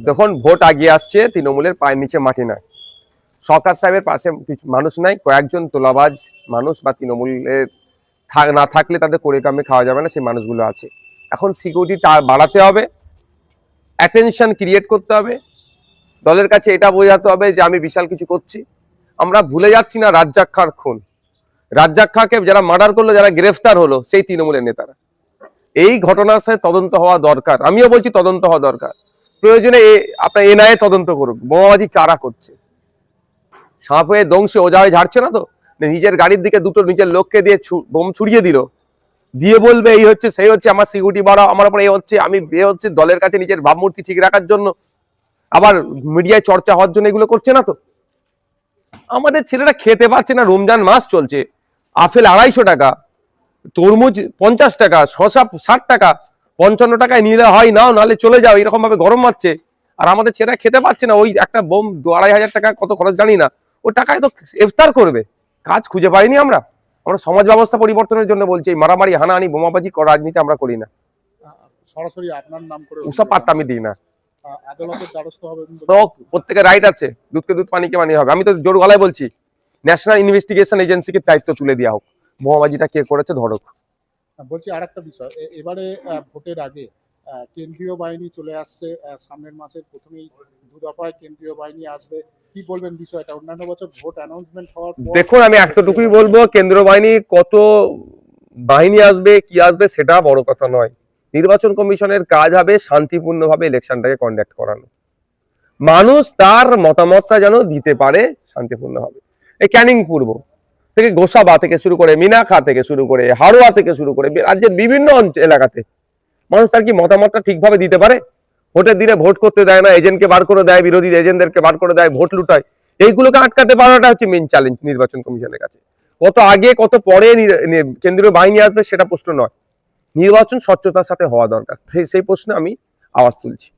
দেখুন ভোট আগিয়ে আসছে, তৃণমূলের পায়ের নিচে মাটি নাই, সরকার সাহেবের পাশে মানুষ নাই, কয়েকজন তোলাবাজ মানুষ বা তৃণমূলের না থাকলে তাদের করে কামে খাওয়া যাবে না সেই মানুষগুলো আছে। এখন সিকিউরিটি বাড়াতে হবে, অ্যাটেনশন ক্রিয়েট করতে হবে, দলের কাছে এটা বোঝাতে হবে যে আমি বিশাল কিছু করছি। আমরা ভুলে যাচ্ছি না রাজ্জাক খাঁর খুন, রাজ্জাক খাঁকে যারা মার্ডার করলো, যারা গ্রেফতার হলো সেই তৃণমূলের নেতারা। এই ঘটনার সাথে তদন্ত হওয়া দরকার, আমিও বলছি তদন্ত হওয়া দরকার। প্রয়োজনে আপনার এনআইএ তদন্ত করুক বোমাবাজি কারা করছে। সাপ হয়ে দংশে ওজা হয়ে ঝাড়ছে না তো, নিজের গাড়ির দিকে দুটো নিজের লোককে দিয়ে বোম ছুড়িয়ে দিল, দিয়ে বলবে এই হচ্ছে সেই হচ্ছে, আমার সিকিউরিটি বাড়াও, আমার উপর এই হচ্ছে, আমি হচ্ছে দলের কাছে নিজের ভাবমূর্তি ঠিক রাখার জন্য, আবার মিডিয়ায় চর্চা হওয়ার জন্য এগুলো করছে না তো। আমাদের ছেলেরা খেতে পাচ্ছে না, রমজান মাস চলছে, আপেল 250 টাকা, তরমুজ 50 টাকা, শসা 60 টাকা, 55 টাকায় নিলে হয় নাও, নাহলে চলে যাও, এরকম ভাবে গরম মারছে। আর আমাদের ছেলেরা খেতে পাচ্ছে না, ওই একটা বোম 2500 টাকা কত খরচ জানি না, ও টাকায় তো ইফতার করবে। কাজ খুঁজে পাইনি আমরা সমাজ ব্যবস্থা পরিবর্তনের জন্য বলছি, এই মারামারি হানাহানি বোমাবাজি রাজনীতি আমরা করি না। সরাসরি আপনার নাম করে ওসব পাত্তা আমি দিই না। আদালতের দ্বারস্থ হবে, প্রত্যেকের রাইট আছে, দুধকে দুধ পানিকে পানি হবে। আমি তো জোর গলায় বলছি ন্যাশনাল ইনভেস্টিগেশন এজেন্সিকে দায়িত্ব তুলে দেওয়া হোক, বোমাবাজিটা কে করেছে ধরুক। বলছি আরেকটা বিষয়, এবারে ভোটের আগে কেন্দ্রীয় বাহিনী চলে আসছে, সামনের মাসের প্রথমেই 2 দফায় কেন্দ্রীয় বাহিনী আসবে, কি বলবেন বিষয়টা? অন্যান্য বছর ভোট অ্যানাউন্সমেন্ট হওয়ার পর দেখুন আমি এতটুকুই বলবো, কেন্দ্রীয় বাহিনী কত বাহিনী আসবে কি আসবে সেটা বড় কথা নয়। নির্বাচন কমিশনের কাজ হবে শান্তিপূর্ণভাবে ইলেকশনটাকে কন্ডাক্ট করানো, মানুষ তার মতামতটা যেন দিতে পারে শান্তিপূর্ণভাবে। এই ক্যানিং পূর্ব থেকে গোসাবা থেকে শুরু করে মিনাখা থেকে শুরু করে হাড়োয়া থেকে শুরু করে রাজ্যের বিভিন্ন এলাকাতে মানুষ তার কি মতামতটা ঠিকভাবে দিতে পারে? ভোটের দিনে ভোট করতে দেয় না, এজেন্টকে বার করে দেয়, বিরোধী এজেন্টদেরকে বার করে দেয়, ভোট লুটায়। এইগুলোকে আটকাতে পারাটা হচ্ছে মেইন চ্যালেঞ্জ নির্বাচন কমিশনের কাছে। কত আগে কত পরে কেন্দ্রীয় বাহিনী আসবে সেটা প্রশ্ন নয়, নির্বাচন স্বচ্ছতার সাথে হওয়া দরকার, সেই প্রশ্নে আমি আওয়াজ তুলছি।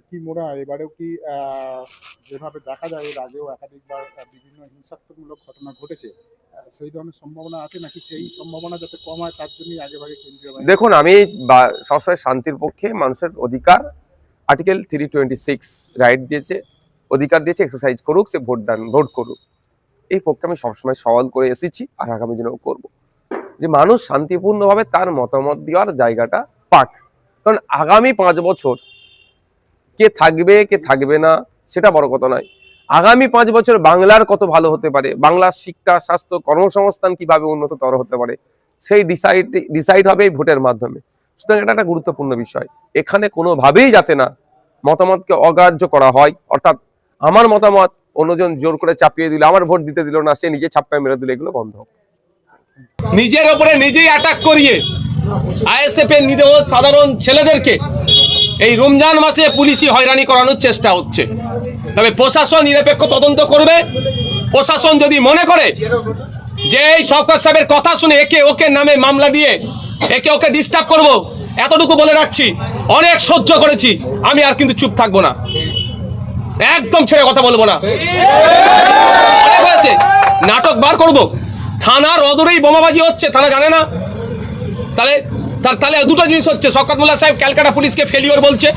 কি মোড়া এবারেও কি যেভাবে দেখা যায় এর আগেও একাধিকবার বিভিন্ন হিংসাত্মকমূলক ঘটনা ঘটেছে, সেই ধরনের সম্ভাবনা আছে নাকি? সেই সম্ভাবনা যাতে কম হয় তার জন্যই আগেভাগে কেন্দ্রীয় বাহিনী। দেখুন আমি সবসময় শান্তির পক্ষে, মানুষের অধিকার আর্টিকেল 326 রাইট দিয়েছে, অধিকার দিয়েছে, এক্সারসাইজ করুক, সে ভোট করুক, এই পক্ষে আমি সবসময় সওয়াল করে এসেছি আর আগামী দিনেও করব, যে মানুষ শান্তিপূর্ণভাবে তার মতামত দেওয়ার জায়গাটা পাক। কারণ আগামী 5 বছর কে থাকবে কে থাকবে না সেটা বড় কথা নয়, আগামী 5 বছর বাংলার কত ভালো হতে পারে, বাংলার শিক্ষা, স্বাস্থ্য, কর্মসংস্থান কিভাবে উন্নততর হতে পারে, সেই ডিসাইড হবে এই ভোটের মাধ্যমে। সুতরাং এটা একটা গুরুত্বপূর্ণ বিষয়, এখানে কোনোভাবেই যাতে না মতামতকে অগ্রাহ্য করা হয়, অর্থাৎ আমার মতামত অন্যজন জোর করে চাপিয়ে দিল, আমার ভোট দিতে দিল না, সে নিজে ছাপ্পায় মেরে দিল, এগুলো বন্ধ হোক। নিজের ওপরে নিজেই অ্যাটাক করিয়ে আইএসএফ এর নিরীহ সাধারণ ছেলেদেরকে এই রমজান মাসে পুলিশি হয়রানি করানোর চেষ্টা হচ্ছে। তবে প্রশাসন নিরপেক্ষ তদন্ত করবে। প্রশাসন যদি মনে করে যে এই সরকার সাহেবের কথা শুনে একে ওকে নামে মামলা দিয়ে একে ওকে ডিস্টার্ব করব, এতটুকু বলে রাখছি, অনেক সহ্য করেছি, আমি আর কিন্তু চুপ থাকবো না, একদম ছেড়ে কথা বলবো না। অনেক হয়েছে, নাটক বার করব। থানার অদূরেই বোমাবাজি হচ্ছে, থানা জানে না? তাহলে দুটো জিনিস হচ্ছে, শওকত মোল্লা সাহেব ক্যালকাটা পুলিশকে ফেলিওর বলছে,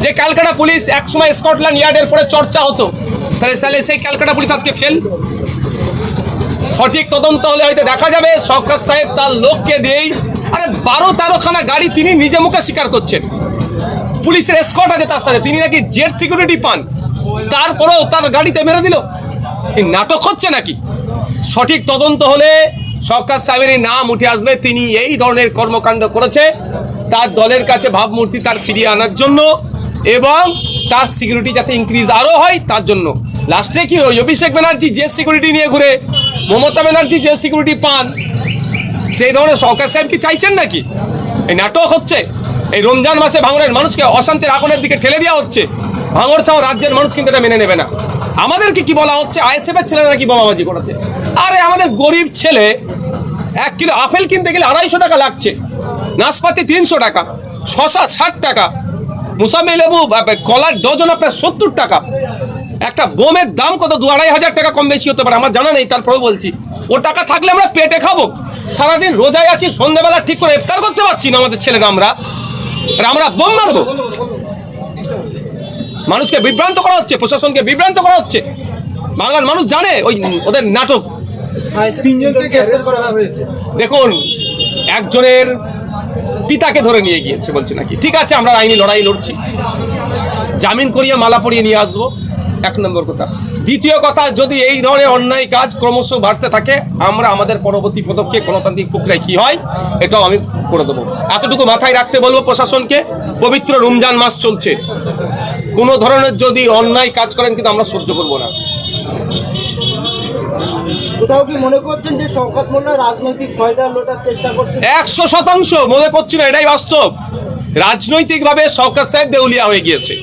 যে ক্যালকাটা পুলিশ একসময় স্কটল্যান্ড ইয়ার্ডের পরে চর্চা হতো, তাহলে সেই ক্যালকাটা পুলিশ আজকে ফেল। সঠিক তদন্ত হলে হয়তো দেখা যাবে শওকত সাহেব তার লোককে দিয়েই, আরে 12-13 খানা গাড়ি তিনি নিজে মুখে স্বীকার করছেন, পুলিশের এসকর্ট আছে তার সাথে, তিনি নাকি জেট সিকিউরিটি পান, তারপরেও তার গাড়িতে মেরে দিল। এই নাটক হচ্ছে নাকি? সঠিক তদন্ত হলে শওকত সাহেবের নাম উঠে আসবে, তিনি এই ধরনের কর্মকাণ্ড করেছে তার দলের কাছে ভাবমূর্তি তার ফিরিয়ে আনার জন্য এবং তার সিকিউরিটি যাতে ইনক্রিজ আরও হয় তার জন্য। লাস্টে কি ওই অভিষেক ব্যানার্জি যে সিকিউরিটি নিয়ে ঘুরে, মমতা ব্যানার্জি যে সিকিউরিটি পান, সেই ধরনের শওকত সাহেব কি চাইছেন নাকি? এই নাটক হচ্ছে। এই রমজান মাসে ভাঙড়ের মানুষকে অশান্তির আগুনের দিকে ঠেলে দেওয়া হচ্ছে, ভাঙড় সহ রাজ্যের মানুষ কিন্তু এটা মেনে নেবে না। আমাদেরকে কি বলা হচ্ছে আইএসএফ এর ছেলেরা নাকি বোমাবাজি করেছে। আরে আমাদের গরিব ছেলে 1 কিলো আপেল কিনতে গেলে 250 টাকা লাগছে, নাশপাতি 300 টাকা, শসা 60 টাকা, মুসাম্বি লেবু কলার ডজন আপনার 70 টাকা। একটা বোমের দাম কত 2-2.5 টাকা কম বেশি হতে পারে, আমার জানা নেই, তারপরেও বলছি ও টাকা থাকলে আমরা পেটে খাবো। সারাদিন রোজায় আছি, সন্ধ্যাবেলা ঠিক করে ইফতার করতে পারছি না আমাদের ছেলেরা, আমরা বোম মারবো। মানুষকে বিভ্রান্ত করা হচ্ছে, প্রশাসনকে বিভ্রান্ত করা হচ্ছে। বাংলার মানুষ জানে ওই ওদের নাটক। দেখুন, একজনের পিতাকে ধরে নিয়ে গিয়েছে বলছে নাকি, ঠিক আছে আমরা আইনি লড়াই লড়ছি, জামিন করিয়ে মালা পরিয়ে নিয়ে আসবো, এক নম্বর কথা। দ্বিতীয় কথা, যদি এই ধরনের অন্যায় কাজ ক্রমশ বাড়তে থাকে, আমরা আমাদের পরবর্তী পদক্ষেপ গণতান্ত্রিক প্রক্রিয়ায় কী হয় এটাও আমি করে দেবো। এতটুকু মাথায় রাখতে বলবো প্রশাসনকে। পবিত্র রমজান মাস চলছে, কোনো ধরনের যদি অন্যায় কাজ করেন কিন্তু আমরা সহ্য করবো না। কোথাও কি মনে করছেন যে শওকত মোল্লা রাজনৈতিক ফায়দা লোটার চেষ্টা করছেন? 100% মনে করছি না, এটাই বাস্তব। রাজনৈতিকভাবে শওকত সাহেব দেউলিয়া হয়ে গিয়েছে।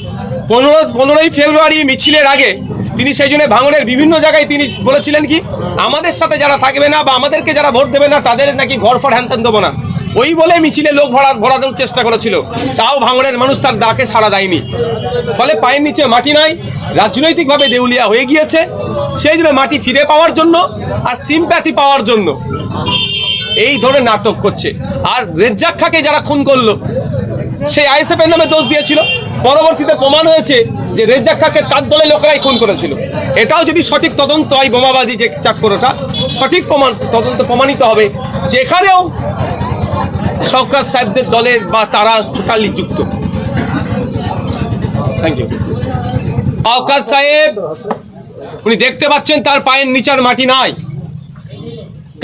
15ই ফেব্রুয়ারি মিছিলের আগে তিনি সেই জন্য ভাঙনের বিভিন্ন জায়গায় তিনি বলেছিলেন কি, আমাদের সাথে যারা থাকবে না বা আমাদেরকে যারা ভোট দেবে না তাদের নাকি ঘর ফর হ্যান দেবো না, ওই বলে মিছিলে লোক ভরানোর চেষ্টা করেছিল। তাও ভাঙনের মানুষ তার ডাকে সাড়া দেয়নি। ফলে পায়ের নিচে মাটি নাই, রাজনৈতিকভাবে দেউলিয়া হয়ে গিয়েছে। সেই জন্য মাটি ফিরে পাওয়ার জন্য আর সিম্প্যাথি পাওয়ার জন্য এই ধরনের নাটক করছে। আর রেজ্জাক খাকে যারা খুন করলো, সেই আইএসএফের নামে দোষ দিয়েছিল, পরবর্তীতে প্রমাণ হয়েছে যে রেজ্জাক খাকে তার দলের লোকেরাই খুন করেছিল। এটাও যদি সঠিক তদন্ত হয়, বোমাবাজি যে চাক্করটা সঠিক তদন্ত প্রমাণিত হবে, যেখানেও শওকত সাহেবদের দলের বা তারা টোটালি যুক্ত। Thank you. শওকত সাহেব উনি দেখতে পাচ্ছেন তার পায়ের নিচার মাটি নাই,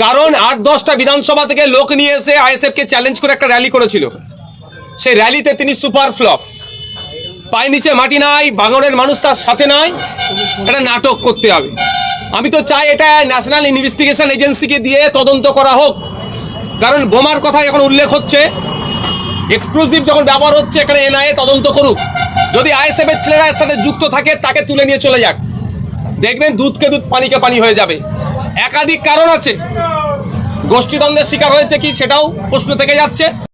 কারণ 8-10টা বিধানসভা থেকে লোক নিয়ে এসে আইএসএফকে চ্যালেঞ্জ করে একটা র্যালি করেছিল। সেই র্যালিতে তিনি সুপার ফ্লপ। পায়ের নিচে মাটি নাই, ভাঙনের মানুষ তার সাথে নাই, এটা নাটক করতে হবে। আমি তো চাই এটা ন্যাশনাল ইনভেস্টিগেশন এজেন্সিকে দিয়ে তদন্ত করা হোক, কারণ বোমার কথা এখন উল্লেখ হচ্ছে, এক্সপ্লোসিভ যখন ব্যবহার হচ্ছে, এখানে এনআইএ তদন্ত করুক। যদি আইএসএফের ছেলেরা এর সাথে যুক্ত থাকে তাকে তুলে নিয়ে চলে যাক, দেখবেন দুধকে দুধ পানিকে পানি হয়ে যাবে। একাধিক কারণ আছে, গোষ্ঠীদ্বন্দ্বের শিকার হয়েছে কি সেটাও প্রশ্ন থেকে যাচ্ছে।